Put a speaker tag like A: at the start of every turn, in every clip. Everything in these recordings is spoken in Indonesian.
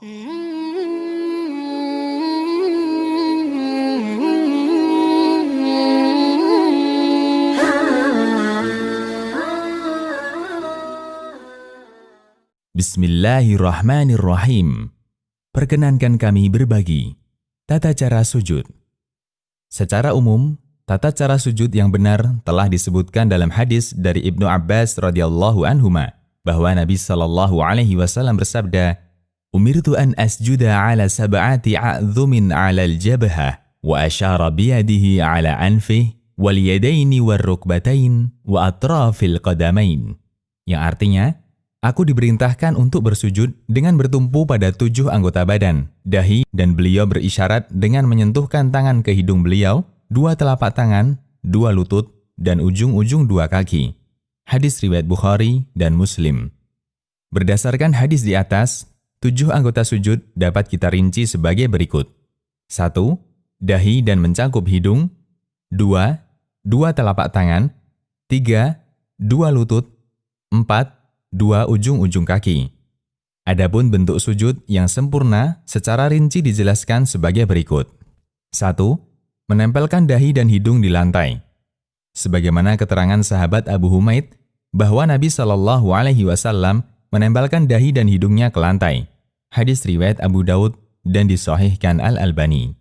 A: Bismillahirrahmanirrahim. Perkenankan kami berbagi tata cara sujud. Secara umum, tata cara sujud yang benar telah disebutkan dalam hadis dari Ibnu Abbas radhiyallahu anhuma bahwa Nabi sallallahu alaihi wasallam bersabda, "Umirtu an asjuda ala sab'ati a'dhumin 'ala al-jabhah wa asyara biyadihi 'ala anfihi wal yadaini war rukbatain wa atrafil qadamain." Yang artinya, aku diperintahkan untuk bersujud dengan bertumpu pada 7 anggota badan, dahi, dan beliau berisyarat dengan menyentuhkan tangan ke hidung beliau, 2 telapak tangan, 2 lutut, dan ujung-ujung 2 kaki. Hadis riwayat Bukhari dan Muslim. Berdasarkan hadis di atas, 7 anggota sujud dapat kita rinci sebagai berikut. 1. Dahi dan mencakup hidung. 2. 2 telapak tangan. 3. 2 lutut. 4. 2 ujung-ujung kaki. Adapun bentuk sujud yang sempurna secara rinci dijelaskan sebagai berikut. 1. Menempelkan dahi dan hidung di lantai. Sebagaimana keterangan sahabat Abu Humaid bahwa Nabi Shallallahu Alaihi Wasallam menempelkan dahi dan hidungnya ke lantai. Hadis riwayat Abu Daud dan disahihkan Al-Albani.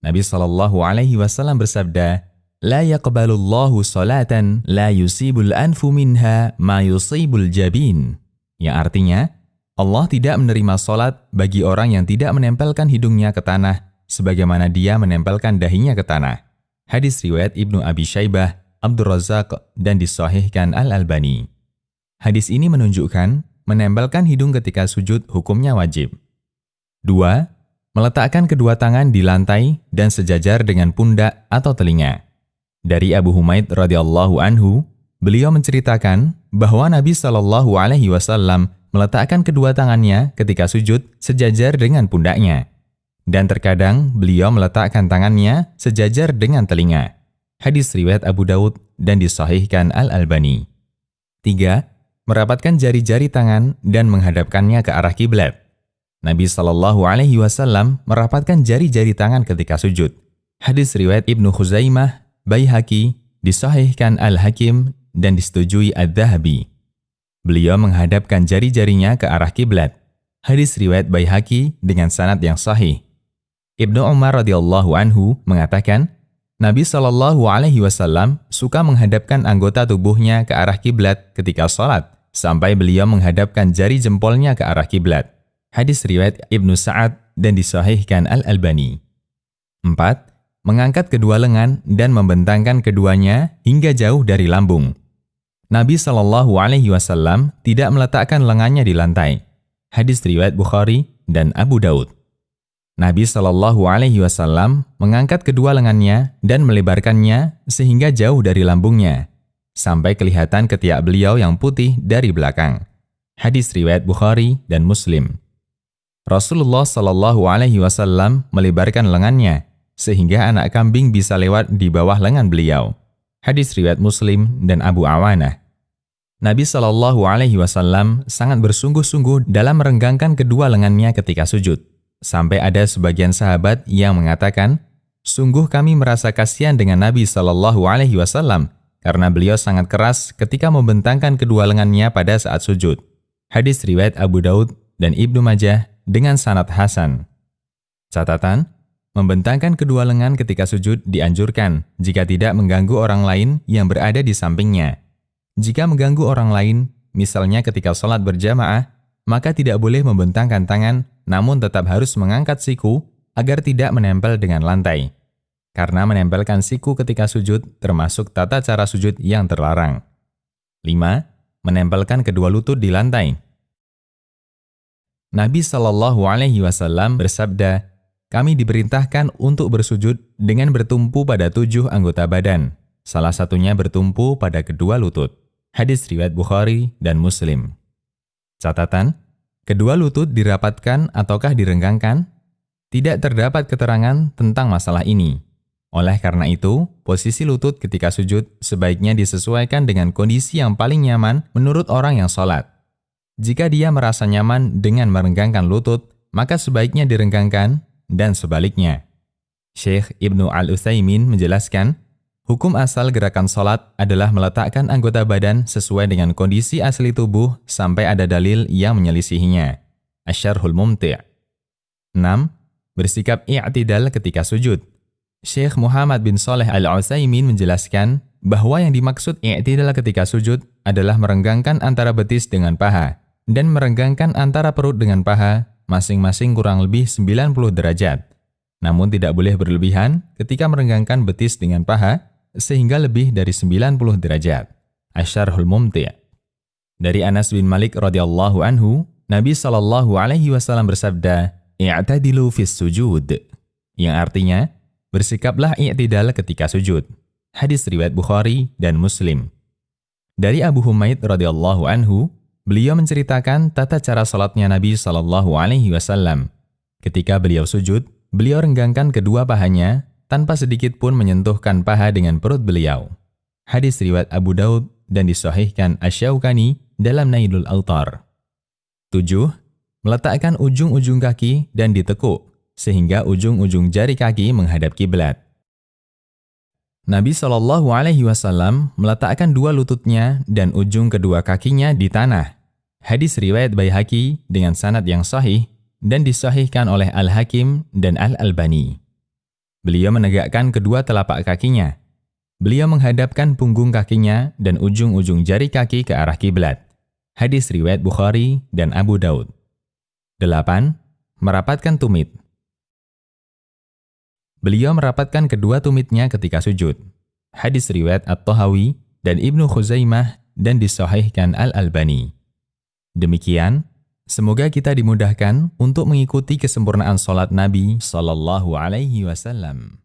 A: Nabi Shallallahu Alaihi Wasallam bersabda, "La yaqbalullahu salatan la yusibul anfu minha ma yusibul jabin." Yang artinya, Allah tidak menerima salat bagi orang yang tidak menempelkan hidungnya ke tanah sebagaimana dia menempelkan dahinya ke tanah. Hadis riwayat Ibnu Abi Syaibah, Abdur Razzaq, dan disahihkan Al-Albani. Hadis ini menunjukkan menempelkan hidung ketika sujud hukumnya wajib. 2. Meletakkan kedua tangan di lantai dan sejajar dengan pundak atau telinga. Dari Abu Humaid radhiyallahu anhu, beliau menceritakan bahwa Nabi Shallallahu Alaihi Wasallam meletakkan kedua tangannya ketika sujud sejajar dengan pundaknya, dan terkadang beliau meletakkan tangannya sejajar dengan telinga. Hadis riwayat Abu Daud dan disahihkan Al-Albani. 3. Merapatkan jari-jari tangan dan menghadapkannya ke arah kiblat. Nabi Shallallahu Alaihi Wasallam merapatkan jari-jari tangan ketika sujud. Hadis riwayat Ibnu Khuzaimah, Baihaqi, disahihkan Al-Hakim, dan disetujui Adz-Dzahabi. Beliau menghadapkan jari-jarinya ke arah kiblat. Hadis riwayat Baihaqi dengan sanad yang sahih. Ibnu Umar radhiyallahu anhu mengatakan, Nabi Shallallahu Alaihi Wasallam suka menghadapkan anggota tubuhnya ke arah kiblat ketika sholat, sampai beliau menghadapkan jari jempolnya ke arah kiblat. Hadis riwayat Ibnu Sa'ad dan disahihkan Al-Albani. 4. Mengangkat kedua lengan dan membentangkan keduanya hingga jauh dari lambung. Nabi Shallallahu Alaihi Wasallam tidak meletakkan lengannya di lantai. Hadis riwayat Bukhari dan Abu Daud. Nabi Shallallahu Alaihi Wasallam mengangkat kedua lengannya dan melebarkannya sehingga jauh dari lambungnya, sampai kelihatan ketiak beliau yang putih dari belakang. Hadis riwayat Bukhari dan Muslim. Rasulullah Shallallahu Alaihi Wasallam melebarkan lengannya sehingga anak kambing bisa lewat di bawah lengan beliau. Hadis riwayat Muslim dan Abu Awanah. Nabi Shallallahu Alaihi Wasallam sangat bersungguh-sungguh dalam merenggangkan kedua lengannya ketika sujud, sampai ada sebagian sahabat yang mengatakan, "Sungguh kami merasa kasihan dengan Nabi Shallallahu Alaihi Wasallam karena beliau sangat keras ketika membentangkan kedua lengannya pada saat sujud." Hadis riwayat Abu Daud dan Ibnu Majah dengan sanad hasan. Catatan: membentangkan kedua lengan ketika sujud dianjurkan jika tidak mengganggu orang lain yang berada di sampingnya. Jika mengganggu orang lain, misalnya ketika sholat berjamaah, maka tidak boleh membentangkan tangan, namun tetap harus mengangkat siku agar tidak menempel dengan lantai. Karena menempelkan siku ketika sujud termasuk tata cara sujud yang terlarang. 5. Menempelkan kedua lutut di lantai. Nabi Shallallahu Alaihi Wasallam bersabda, "Kami diperintahkan untuk bersujud dengan bertumpu pada 7 anggota badan, salah satunya bertumpu pada kedua lutut." Hadis riwayat Bukhari dan Muslim. Catatan: kedua lutut dirapatkan ataukah direnggangkan? Tidak terdapat keterangan tentang masalah ini. Oleh karena itu, posisi lutut ketika sujud sebaiknya disesuaikan dengan kondisi yang paling nyaman menurut orang yang sholat. Jika dia merasa nyaman dengan merenggangkan lutut, maka sebaiknya direnggangkan, dan sebaliknya. Syekh Ibnu Al-Utsaimin menjelaskan, hukum asal gerakan sholat adalah meletakkan anggota badan sesuai dengan kondisi asli tubuh sampai ada dalil yang menyelisihinya. Asy-Syarhul Mumti'. 6. Bersikap i'tidal ketika sujud. Syekh Muhammad bin Shalih Al-Utsaimin menjelaskan bahwa yang dimaksud i'tidal ketika sujud adalah merenggangkan antara betis dengan paha dan merenggangkan antara perut dengan paha masing-masing kurang lebih 90 derajat. Namun tidak boleh berlebihan ketika merenggangkan betis dengan paha sehingga lebih dari 90 derajat. Asy-Syarhul Mumti'. Dari Anas bin Malik radhiyallahu anhu, Nabi SAW bersabda, "I'tadilu fis sujud," yang artinya, bersikaplah i'tidal ketika sujud. Hadis riwayat Bukhari dan Muslim. Dari Abu Humaid radhiyallahu anhu, beliau menceritakan tata cara salatnya Nabi SAW. Ketika beliau sujud, beliau renggangkan kedua pahanya tanpa sedikit pun menyentuhkan paha dengan perut beliau. Hadis riwayat Abu Daud dan disahihkan Asy-Syaukani dalam Nailul Awtar. 7. Meletakkan ujung-ujung kaki dan ditekuk, sehingga ujung-ujung jari kaki menghadap kiblat. Nabi SAW meletakkan dua lututnya dan ujung kedua kakinya di tanah. Hadis riwayat Baihaqi dengan sanad yang sahih dan disahihkan oleh Al-Hakim dan Al-Albani. Beliau menegakkan kedua telapak kakinya. Beliau menghadapkan punggung kakinya dan ujung-ujung jari kaki ke arah kiblat. Hadis riwayat Bukhari dan Abu Daud. 8. Merapatkan tumit. Beliau merapatkan kedua tumitnya ketika sujud. Hadis riwayat At-Tahawi dan Ibnu Khuzaimah dan disahihkan Al-Albani. Demikian, semoga kita dimudahkan untuk mengikuti kesempurnaan salat Nabi SAW.